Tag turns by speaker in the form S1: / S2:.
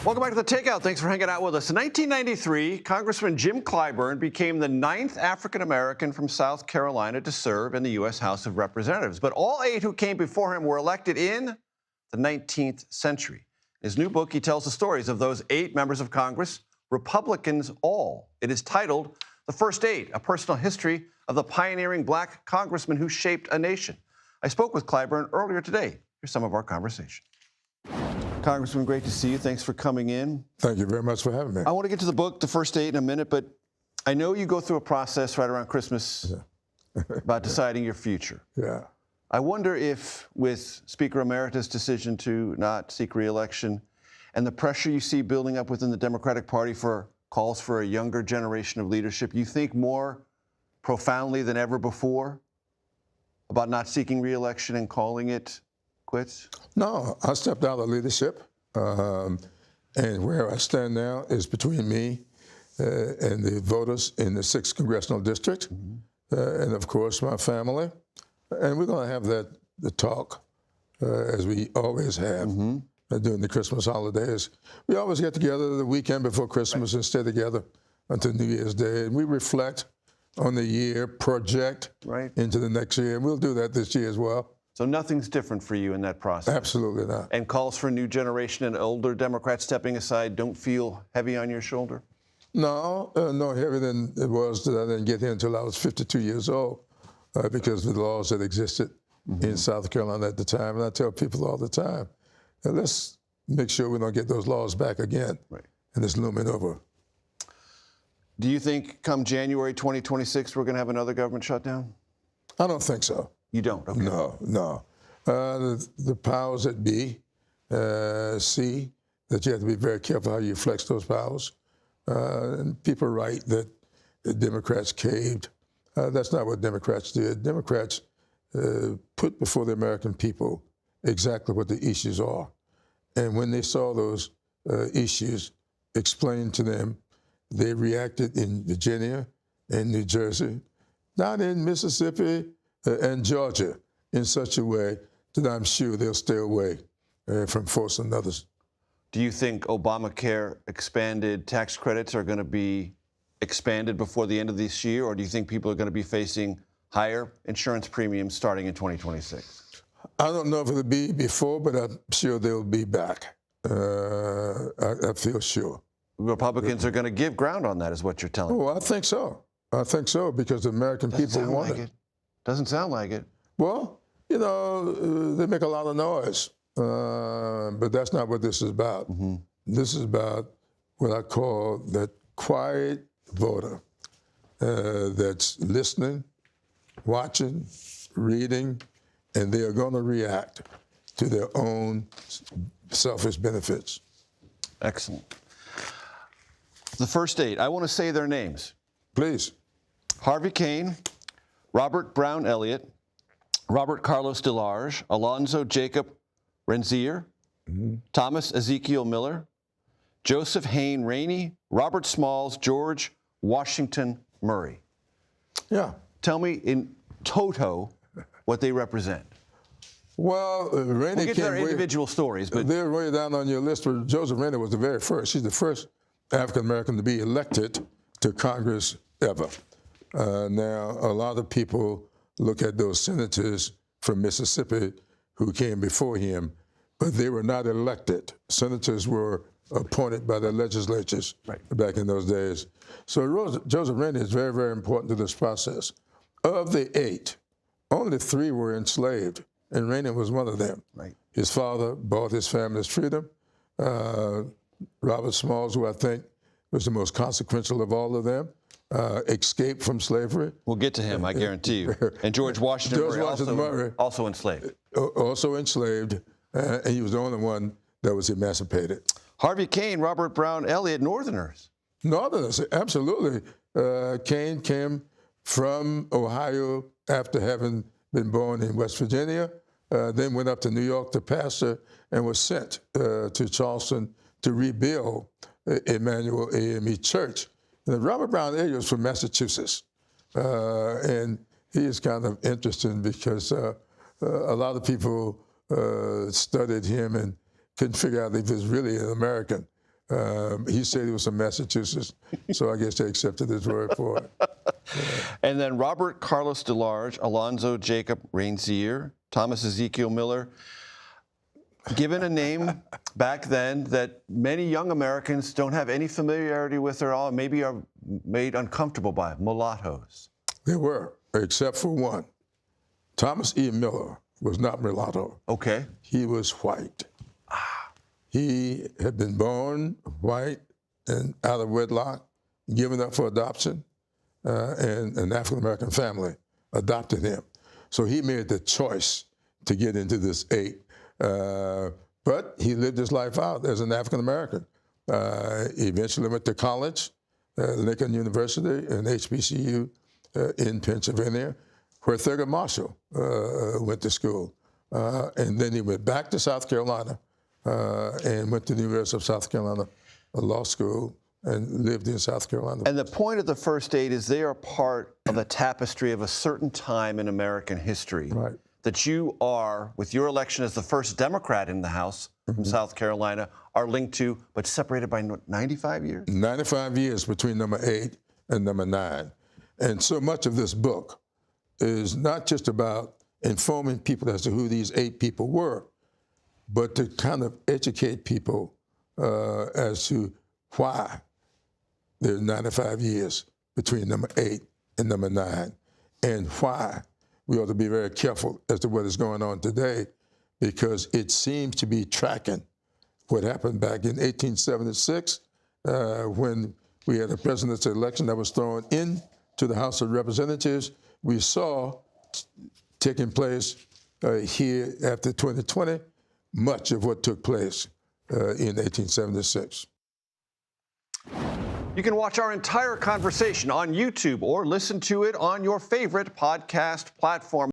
S1: Welcome back to the Takeout. Thanks for hanging out with us. In 1993, Congressman Jim Clyburn became the 9th African-American from South Carolina to serve in the U.S. House of Representatives. But all 8 who came before him were elected in the 19th century. In his new book, he tells the stories of those 8 members of Congress, Republicans all. It is titled The First 8, a personal history of the pioneering black congressman who shaped a nation. I spoke with Clyburn earlier today. Here's some of our conversation. Congressman, great to see you. Thanks for coming in.
S2: Thank you very much for having me.
S1: I want to get to the book, The First 8, in a minute, but I know you go through a process right around Christmas about deciding your future.
S2: Yeah.
S1: I wonder if, with Speaker Emeritus' decision to not seek re-election and the pressure you see building up within the Democratic Party for calls for a younger generation of leadership, you think more profoundly than ever before about not seeking re-election and calling it quits?
S2: No, I stepped out of leadership, and where I stand now is between me and the voters in the 6th Congressional District, and of course my family. And we're going to have the talk, as we always have during the Christmas holidays. We always get together the weekend before Christmas and stay together until New Year's Day, and we reflect on the year, project into the next year, and we'll do that this year as well.
S1: So nothing's different for you in that process?
S2: Absolutely not.
S1: And calls for a new generation and older Democrats stepping aside don't feel heavy on your shoulder?
S2: No, no heavier than it was that I didn't get here until I was 52 years old because of the laws that existed in South Carolina at the time. And I tell people all the time, let's make sure we don't get those laws back again. And it's looming over.
S1: Do you think come January 2026 we're going to have another government shutdown?
S2: I don't think so.
S1: You don't? Okay.
S2: No. The powers that be see that you have to be very careful how you flex those powers. And people write that the Democrats caved. That's not what Democrats did. Democrats put before the American people exactly what the issues are. And when they saw those issues explained to them, they reacted in Virginia and New Jersey, not in Mississippi, and Georgia in such a way that I'm sure they'll stay away from forcing others.
S1: Do you think Obamacare expanded tax credits are going to be expanded before the end of this year, or do you think people are going to be facing higher insurance premiums starting in 2026?
S2: I don't know if it'll be before, but I'm sure they'll be back. I feel sure.
S1: Republicans are going to give ground on that, is what you're telling me.
S2: Oh, I think so. I think so, because the American people want it.
S1: Doesn't sound like it.
S2: Well, you know, they make a lot of noise, but that's not what this is about. This is about what I call that quiet voter that's listening, watching, reading, and they are going to react to their own selfish benefits.
S1: Excellent. The first 8, I want to say their names.
S2: Please.
S1: Harvey Kane, Robert Brown Elliott, Robert Carlos DeLarge, Alonzo Jacob Renzier, Thomas Ezekiel Miller, Joseph Hayne Rainey, Robert Smalls, George Washington Murray.
S2: Yeah.
S1: Tell me in toto what they represent.
S2: Well, Rainey
S1: we'll get to their individual stories, but
S2: they're way down on your list. But Joseph Rainey was the very first. She's the first African American to be elected to Congress ever. Now, a lot of people look at those senators from Mississippi who came before him, but they were not elected. Senators were appointed by the legislatures back in those days. So Joseph Rainey is very, very important to this process. Of the 8, only 3 were enslaved, and Rainey was one of them. His father bought his family's freedom. Robert Smalls, who I think was the most consequential of all of them, escaped from slavery.
S1: We'll get to him, I guarantee you. And George Washington Murray, also enslaved.
S2: Also enslaved, and he was the only one that was emancipated.
S1: Harvey Kane, Robert Brown Elliott, Northerners.
S2: Northerners, absolutely. Kane came from Ohio after having been born in West Virginia, then went up to New York to pastor and was sent to Charleston to rebuild Emmanuel AME Church. And Robert Brown Elliott was from Massachusetts, and he is kind of interesting because a lot of people studied him and couldn't figure out if he was really an American. He said he was from Massachusetts, so I guess they accepted his word for it.
S1: And then Robert Carlos DeLarge, Alonzo Jacob Rainsier, Thomas Ezekiel Miller, given a name back then that many young Americans don't have any familiarity with at all, maybe are made uncomfortable by, mulattoes.
S2: They were, except for one. Thomas E. Miller was not mulatto.
S1: Okay.
S2: He was white. He had been born white and out of wedlock, given up for adoption, and an African-American family adopted him. So he made the choice to get into this 8. But he lived his life out as an African-American. Eventually went to college, Lincoln University and HBCU in Pennsylvania, where Thurgood Marshall went to school. And then he went back to South Carolina and went to the University of South Carolina Law School and lived in South Carolina.
S1: And the point of the first 8 is they are part of the tapestry of a certain time in American history.
S2: Right.
S1: That you are, with your election as the first Democrat in the House from South Carolina, are linked to, but separated by 95 years?
S2: 95 years between number 8 and number 9. And so much of this book is not just about informing people as to who these 8 people were, but to kind of educate people as to why there's 95 years between number 8 and number 9, and why we ought to be very careful as to what is going on today, because it seems to be tracking what happened back in 1876 when we had a presidential election that was thrown into the House of Representatives. We saw taking place here after 2020 much of what took place in 1876.
S1: You can watch our entire conversation on YouTube or listen to it on your favorite podcast platform.